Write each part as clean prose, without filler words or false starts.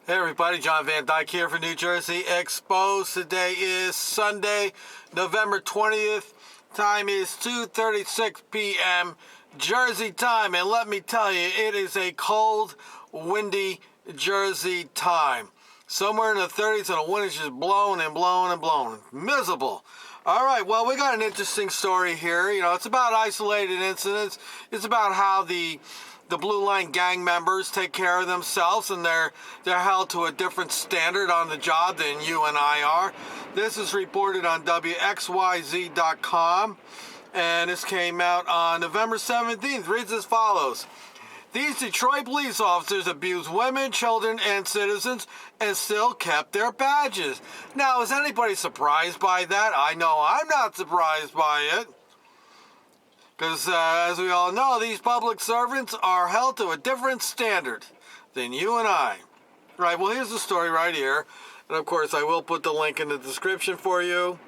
Hey everybody, John Van Dyke here for New Jersey Exposed. Today is Sunday, November 20th. Time is 2:36 p.m. Jersey time, and let me tell you, it is a cold, windy Jersey time. Somewhere in the 30s and the wind is just blowing and blowing and blowing. Miserable. All right, well, we got an interesting story here. You know, it's about isolated incidents. It's about how the Blue Line gang members take care of themselves, and they're held to a different standard on the job than you and I are. This is reported on WXYZ.com, and this came out on November 17th. Reads as follows. These Detroit police officers abused women, children, and citizens and still kept their badges. Now, is anybody surprised by that? I know I'm not surprised by it. Because, as we all know, these public servants are held to a different standard than you and I. Right, well, here's the story right here. And, of course, I will put the link in the description for you.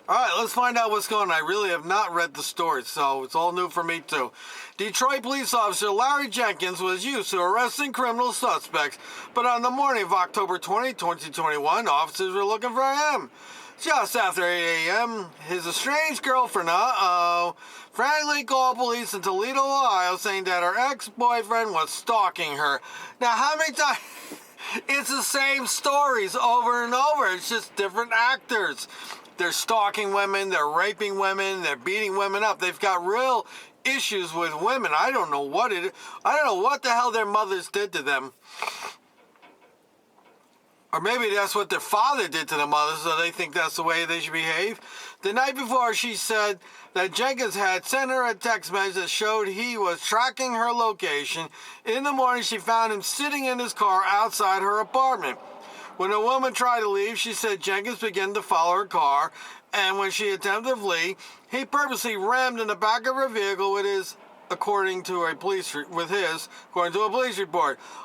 All right, let's find out what's going on. I really have not read the story, so it's all new for me, too. Detroit police officer Larry Jenkins was used to arresting criminal suspects, but on the morning of October 20, 2021, officers were looking for him. Just after 8 a.m., his estranged girlfriend, frantically called police in Toledo, Ohio, saying that her ex-boyfriend was stalking her. Now, how many times? It's the same stories over and over. It's just different actors. They're stalking women, they're raping women, they're beating women up. They've got real issues with women. I don't know what the hell their mothers did to them. Or maybe that's what their father did to the mother, so they think that's the way they should behave. The night before, she said that Jenkins had sent her a text message that showed he was tracking her location. In the morning, she found him sitting in his car outside her apartment. When the woman tried to leave, she said Jenkins began to follow her car, and when she attempted to flee, he purposely rammed in the back of her vehicle according to a police report.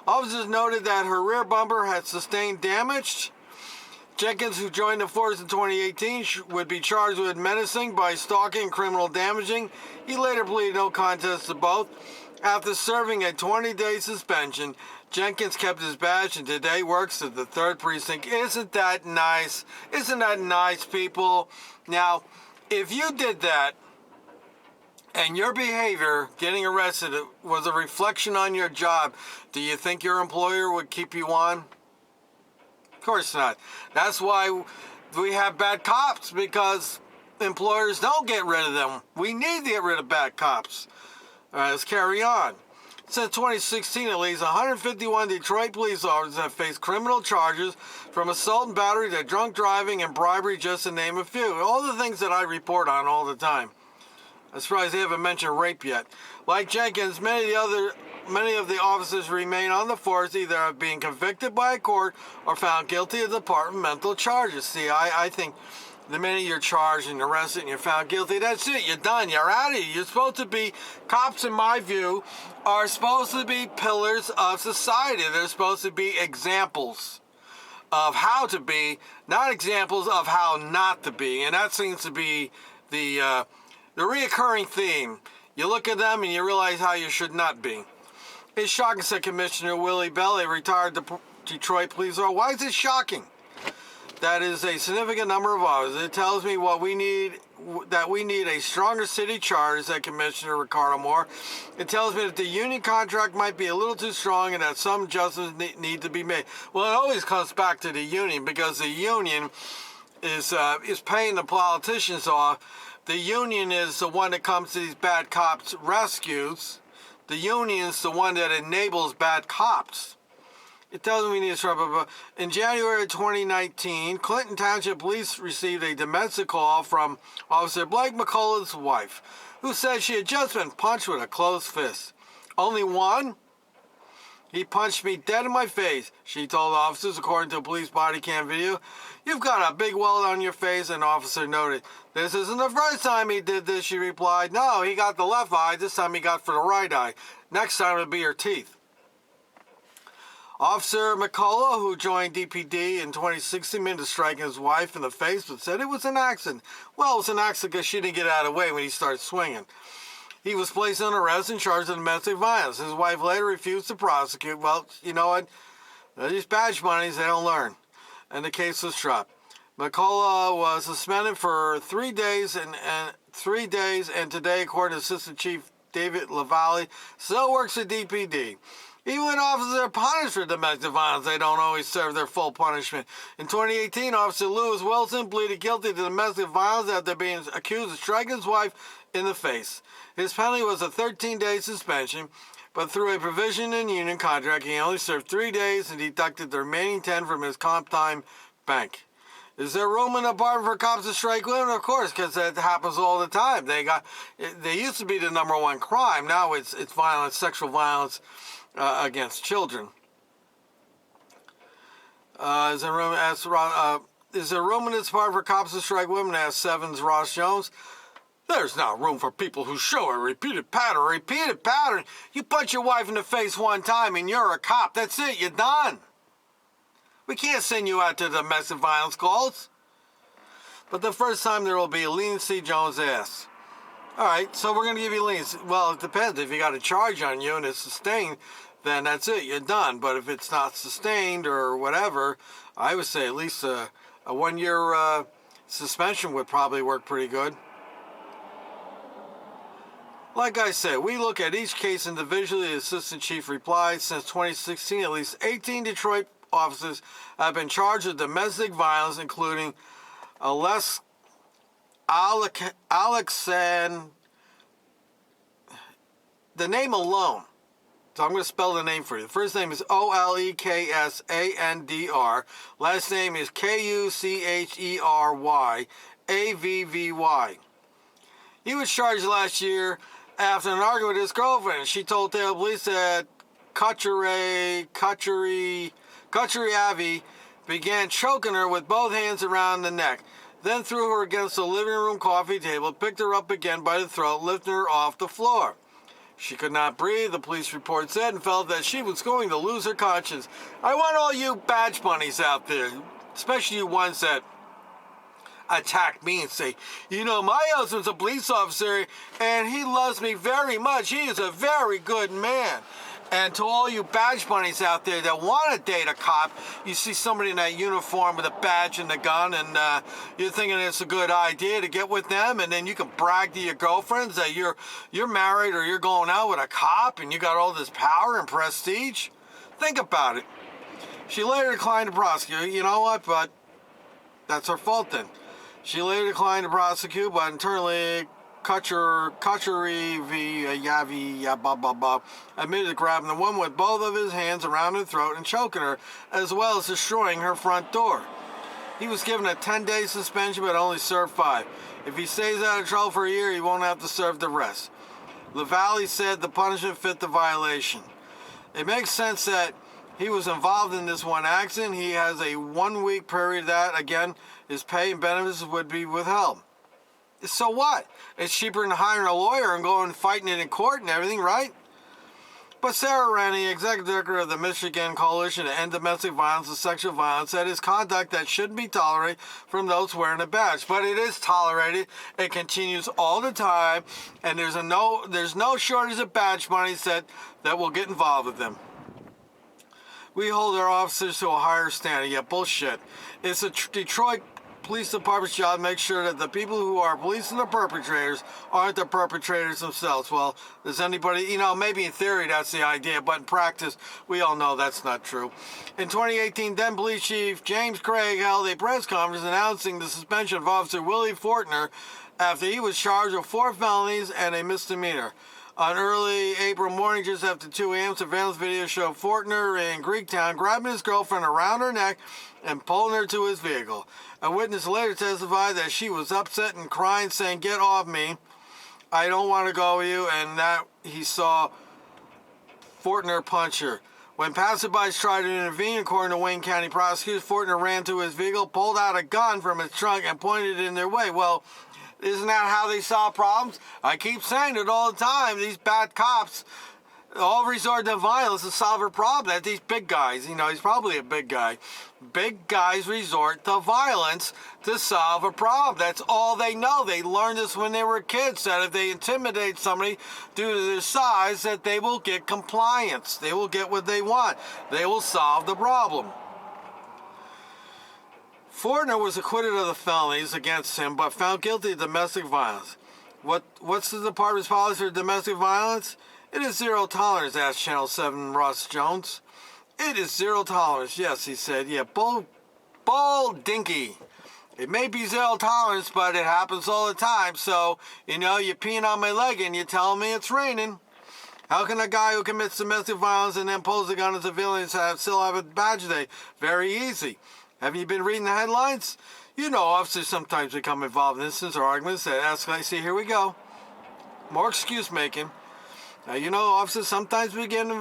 Officers noted that her rear bumper had sustained damage. Jenkins, who joined the force in 2018, would be charged with menacing by stalking and criminal damaging. He later pleaded no contest to both. After serving a 20-day suspension, Jenkins kept his badge and today works at the 3rd Precinct. Isn't that nice? Isn't that nice, people? Now, if you did that, and your behavior, getting arrested, was a reflection on your job, do you think your employer would keep you on? Of course not. That's why we have bad cops, because employers don't get rid of them. We need to get rid of bad cops. All right, let's carry on. Since 2016, at least 151 Detroit police officers have faced criminal charges from assault and battery to drunk driving and bribery, just to name a few. All the things that I report on all the time. I'm surprised they haven't mentioned rape yet. Like Jenkins, many of the officers remain on the force, either being convicted by a court or found guilty of departmental charges. See, I think the minute you're charged and arrested and you're found guilty, that's it. You're done. You're out of here. You're supposed to be, cops in my view, are supposed to be pillars of society. They're supposed to be examples of how to be, not examples of how not to be. And that seems to be the reoccurring theme. You look at them and you realize how you should not be. It's shocking, said Commissioner Willie Bell, a retired Detroit police officer. Why is it shocking? That is a significant number of officers. It tells me that we need a stronger city charter, said Commissioner Ricardo Moore. It tells me that the union contract might be a little too strong and that some adjustments need to be made. Well, it always comes back to the union, because the union is paying the politicians off. The union is the one that comes to these bad cops' rescues. The union is the one that enables bad cops. It tells me we need to start. In January 2019, Clinton Township Police received a domestic call from Officer Blake McCullough's wife, who said she had just been punched with a closed fist. Only one? He punched me dead in my face, she told officers, according to a police body cam video. You've got a big welt on your face, an officer noted. This isn't the first time he did this, she replied. No, he got the left eye. This time he got for the right eye. Next time it'll be your teeth. Officer McCullough, who joined DPD in 2016, meant to strike his wife in the face, but said it was an accident. Well, it was an accident because she didn't get out of the way when he started swinging. He was placed on arrest and charged with domestic violence. His wife later refused to prosecute. Well, you know what? These badge monies, they don't learn. And the case was dropped. McCullough was suspended for 3 days and today, according to Assistant Chief David LaValle, still works at DPD. Even when officers are punished for domestic violence, they don't always serve their full punishment. In 2018, Officer Lewis Wilson pleaded guilty to domestic violence after being accused of striking his wife in the face. His penalty was a 13-day suspension, but through a provision in union contract, he only served 3 days and deducted the remaining 10 from his comp time bank. Is there room in the department for cops to strike women? Of course, because that happens all the time. They used to be the number one crime. Now it's violence, sexual violence against children. Is there room in this department for cops to strike women? Asked Sevens Ross Jones. There's not room for people who show a repeated pattern. Repeated pattern. You punch your wife in the face one time and you're a cop. That's it. You're done. We can't send you out to domestic violence calls. But the first time there will be a leniency, Jones asked. All right, so we're going to give you leniency. Well, it depends. If you got a charge on you and it's sustained, then that's it. You're done. But if it's not sustained or whatever, I would say at least a 1-year suspension would probably work pretty good. Like I said, we look at each case individually, the Assistant Chief replied. Since 2016, at least 18 Detroit officers have been charged with domestic violence, including Alexand. The name alone. So I'm going to spell the name for you. The first name is Oleksandr. Last name is Kucheryavvy. He was charged last year after an argument with his girlfriend. She told Taylor police that Kucheryavvy began choking her with both hands around the neck, then threw her against the living room coffee table, picked her up again by the throat, lifting her off the floor. She could not breathe, the police report said, and felt that she was going to lose her conscience. I want all you badge bunnies out there, especially you ones that attack me and say, you know, my husband's a police officer and he loves me very much. He is a very good man. And to all you badge bunnies out there that want to date a cop, you see somebody in that uniform with a badge and a gun, and you're thinking it's a good idea to get with them, and then you can brag to your girlfriends that you're married or you're going out with a cop and you got all this power and prestige. Think about it. She later declined to prosecute. You know what? But that's her fault then. She later declined to prosecute, but internally Kucheryavvy admitted to grabbing the woman with both of his hands around her throat and choking her, as well as destroying her front door. He was given a 10-day suspension, but only served 5. If he stays out of trouble for a year, he won't have to serve the rest. LaValle said the punishment fit the violation. It makes sense that he was involved in this one accident. He has a 1-week period that, again, his pay and benefits would be withheld. So what? It's cheaper than hiring a lawyer and going and fighting it in court and everything, right? But Sarah Rennie, executive director of the Michigan Coalition to End Domestic Violence and Sexual Violence, said it's conduct that shouldn't be tolerated from those wearing a badge. But it is tolerated. It continues all the time, and there's no shortage of badge monies that will get involved with them. We hold our officers to a higher standard. Yeah, bullshit. It's a Detroit Police Department's job to make sure that the people who are policing the perpetrators aren't the perpetrators themselves. Well, does anybody, maybe in theory that's the idea, but in practice, we all know that's not true. In 2018, then Police Chief James Craig held a press conference announcing the suspension of Officer Willie Fortner after he was charged with 4 felonies and a misdemeanor. On early April morning, just after 2 a.m., surveillance video showed Fortner in Greektown grabbing his girlfriend around her neck and pulling her to his vehicle. A witness later testified that she was upset and crying, saying, "Get off me. I don't want to go with you," and that he saw Fortner punch her. When passerbys tried to intervene, according to Wayne County prosecutors, Fortner ran to his vehicle, pulled out a gun from his trunk, and pointed it in their way. Well, isn't that how they solve problems? I keep saying it all the time. These bad cops, all resort to violence to solve a problem. That these big guys, he's probably a big guy. Big guys resort to violence to solve a problem. That's all they know. They learned this when they were kids, that if they intimidate somebody due to their size, that they will get compliance. They will get what they want. They will solve the problem. Fortner was acquitted of the felonies against him, but found guilty of domestic violence. What's the department's policy for domestic violence? It is zero tolerance, asked Channel 7 Ross Jones. It is zero tolerance, yes, he said. Yeah, bull dinky. It may be zero tolerance, but it happens all the time. So, you're peeing on my leg and you're telling me it's raining. How can a guy who commits domestic violence and then pulls a gun at civilians still have a badge day? Very easy. Have you been reading the headlines? Officers sometimes become involved in incidents or arguments that escalate. See, here we go. More excuse making. Now, officers sometimes become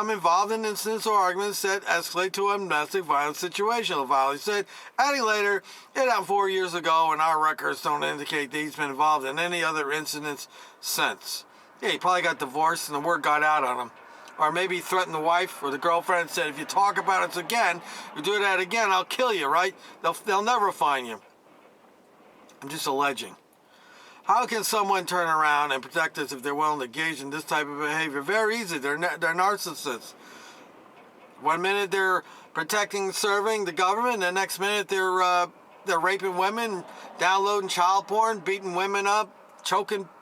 involved in incidents or arguments that escalate to a domestic violence situation, LaValle said. Adding later, it happened 4 years ago, and our records don't indicate that he's been involved in any other incidents since. Yeah, he probably got divorced and the word got out on him. Or maybe he threatened the wife or the girlfriend and said, if you talk about it again, you do that again, I'll kill you, right? They'll never find you. I'm just alleging. How can someone turn around and protect us if they're willing to engage in this type of behavior? Very easy. They're narcissists. 1 minute they're protecting, serving the government, and the next minute they're raping women, downloading child porn, beating women up,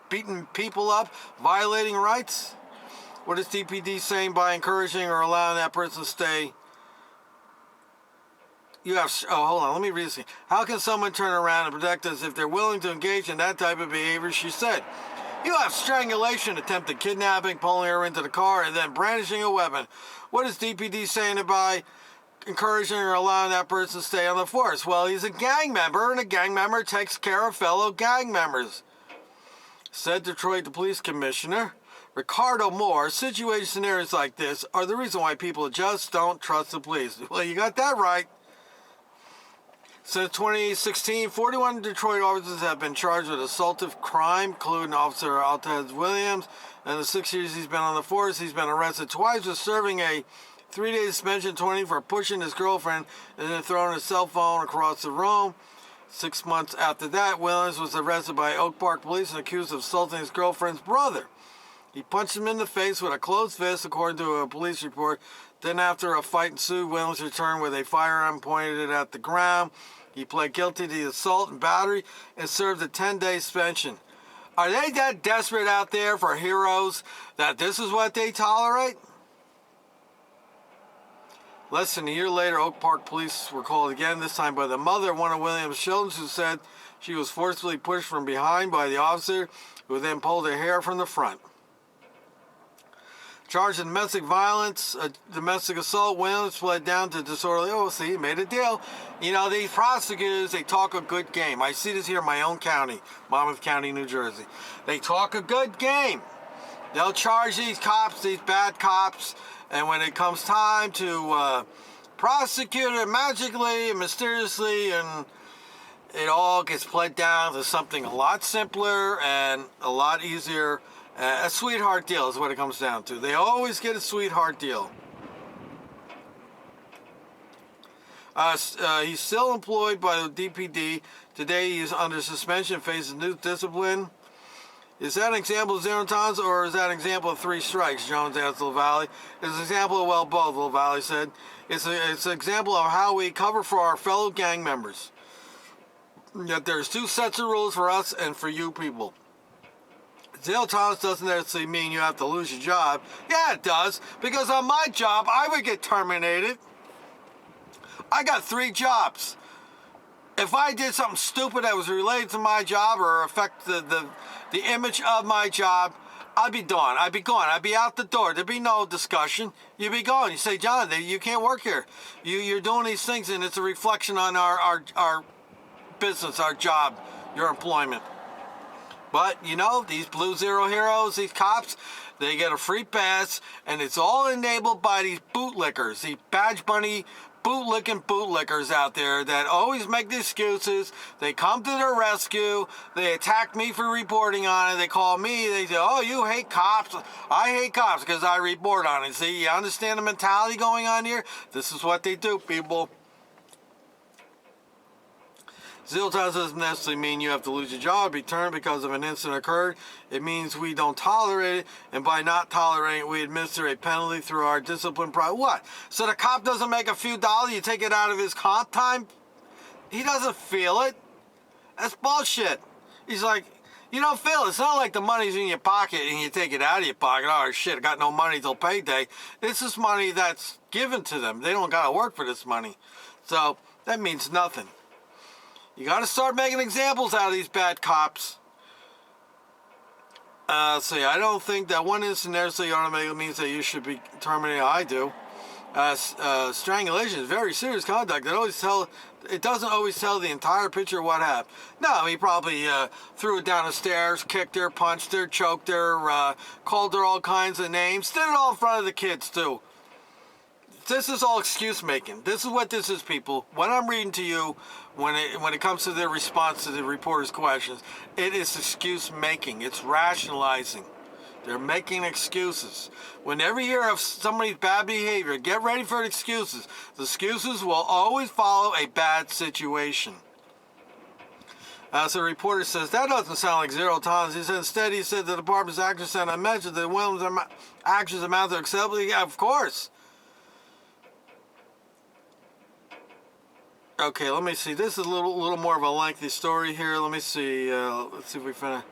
beating people up, violating rights. What is DPD saying by encouraging or allowing that person to stay? Hold on, let me read this. How can someone turn around and protect us if they're willing to engage in that type of behavior? She said, you have strangulation, attempted kidnapping, pulling her into the car, and then brandishing a weapon. What is DPD saying by encouraging or allowing that person to stay on the force? Well, he's a gang member, and a gang member takes care of fellow gang members. Said Detroit the police commissioner, Ricardo Moore. Situation scenarios like this are the reason why people just don't trust the police. Well, you got that right. Since 2016, 41 Detroit officers have been charged with assaultive crime, including Officer Altez Williams. In the 6 years he's been on the force, he's been arrested twice for serving a 3-day suspension, 20 for pushing his girlfriend and then throwing his cell phone across the room. 6 months after that, Williams was arrested by Oak Park police and accused of assaulting his girlfriend's brother. He punched him in the face with a closed fist, according to a police report. Then after a fight ensued, Williams returned with a firearm pointed at the ground. He pled guilty to the assault and battery and served a 10-day suspension. Are they that desperate out there for heroes that this is what they tolerate? Less than a year later, Oak Park police were called again, this time by the mother of one of Williams' children, who said she was forcibly pushed from behind by the officer, who then pulled her hair from the front. Charged in domestic violence, domestic assault, Williams pled down to disorderly. Oh, see, he made a deal. These prosecutors, they talk a good game. I see this here in my own county, Monmouth County, New Jersey. They talk a good game. They'll charge these cops, these bad cops, and when it comes time to prosecute it magically and mysteriously, and it all gets pled down to something a lot simpler and a lot easier. A sweetheart deal is what it comes down to. They always get a sweetheart deal. He's still employed by the DPD. Today he is under suspension, faces new discipline. Is that an example of zero tolerance, or is that an example of 3 strikes? Jones asked LaValle. It's an example of, well, both, LaValle said. It's an example of how we cover for our fellow gang members. That there's 2 sets of rules for us and for you people. Zero tolerance doesn't necessarily mean you have to lose your job. Yeah, it does. Because on my job, I would get terminated. I got 3 jobs. If I did something stupid that was related to my job or affect the image of my job, I'd be gone. I'd be gone. I'd be out the door. There'd be no discussion. You'd be gone. You say, John, you can't work here. You're doing these things, and it's a reflection on our business, our job, your employment. But, these Blue Zero heroes, these cops, they get a free pass, and it's all enabled by these bootlickers, these badge money, bootlicking bootlickers out there that always make the excuses. They come to their rescue. They attack me for reporting on it. They call me. They say, oh, you hate cops. I hate cops because I report on it. See, you understand the mentality going on here? This is what they do, people. Zero tolerance doesn't necessarily mean you have to lose your job, be termed because of an incident occurred. It means we don't tolerate it, and by not tolerating it, we administer a penalty through our discipline process. What? So the cop doesn't make a few dollars, you take it out of his comp time? He doesn't feel it. That's bullshit. He's like, you don't feel it. It's not like the money's in your pocket and you take it out of your pocket. Oh, shit, I got no money till payday. This is money that's given to them. They don't got to work for this money. So that means nothing. You got to start making examples out of these bad cops. See, I don't think that one incident necessarily automatically means that you should be terminated. I do. Strangulation is very serious conduct. It doesn't always tell the entire picture of what happened. No, he probably threw it down the stairs, kicked her, punched her, choked her, called her all kinds of names. Did it all in front of the kids, too. This is all excuse making. This is what this is, people. When I'm reading to you, when it comes to their response to the reporter's questions, it is excuse making. It's rationalizing. They're making excuses. Whenever you hear of somebody's bad behavior, get ready for excuses. The excuses will always follow a bad situation. So the reporter says, that doesn't sound like zero tolerance. He said, instead, he said the department's actions sent a message that Williams' actions amount to acceptable. Yeah, of course. Okay, let me see. This is a little more of a lengthy story here. Let me see. Let's see if we finish.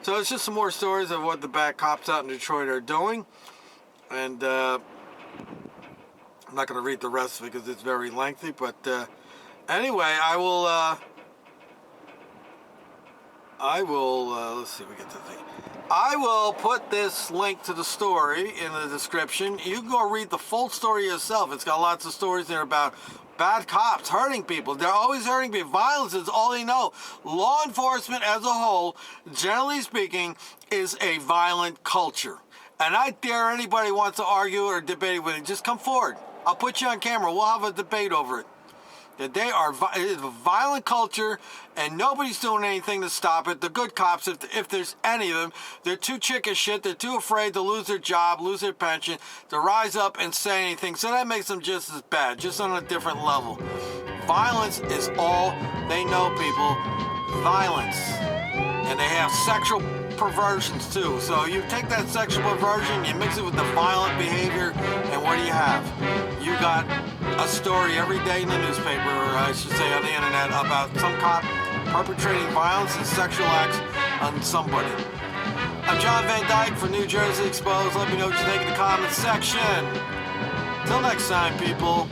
So it's just some more stories of what the bad cops out in Detroit are doing. And I'm not going to read the rest of it because it's very lengthy. But anyway, I will, let's see if we get the thing. I will put this link to the story in the description. You can go read the full story yourself. It's got lots of stories there about bad cops hurting people. They're always hurting people. Violence is all they know. Law enforcement as a whole, generally speaking, is a violent culture. And I dare anybody who wants to argue or debate with it, just come forward. I'll put you on camera. We'll have a debate over it. That it is a violent culture, and nobody's doing anything to stop it. The good cops, if there's any of them, they're too chicken shit. They're too afraid to lose their job, lose their pension, to rise up and say anything. So that makes them just as bad, just on a different level. Violence is all they know, people. Violence. And they have sexual perversions, too. So you take that sexual perversion, you mix it with the violent behavior, and what do you have? You got a story every day in the newspaper, or I should say on the internet, about some cop perpetrating violence and sexual acts on somebody. I'm John Van Dyke for New Jersey Exposed. Let me know what you think in the comments section. Till next time, people.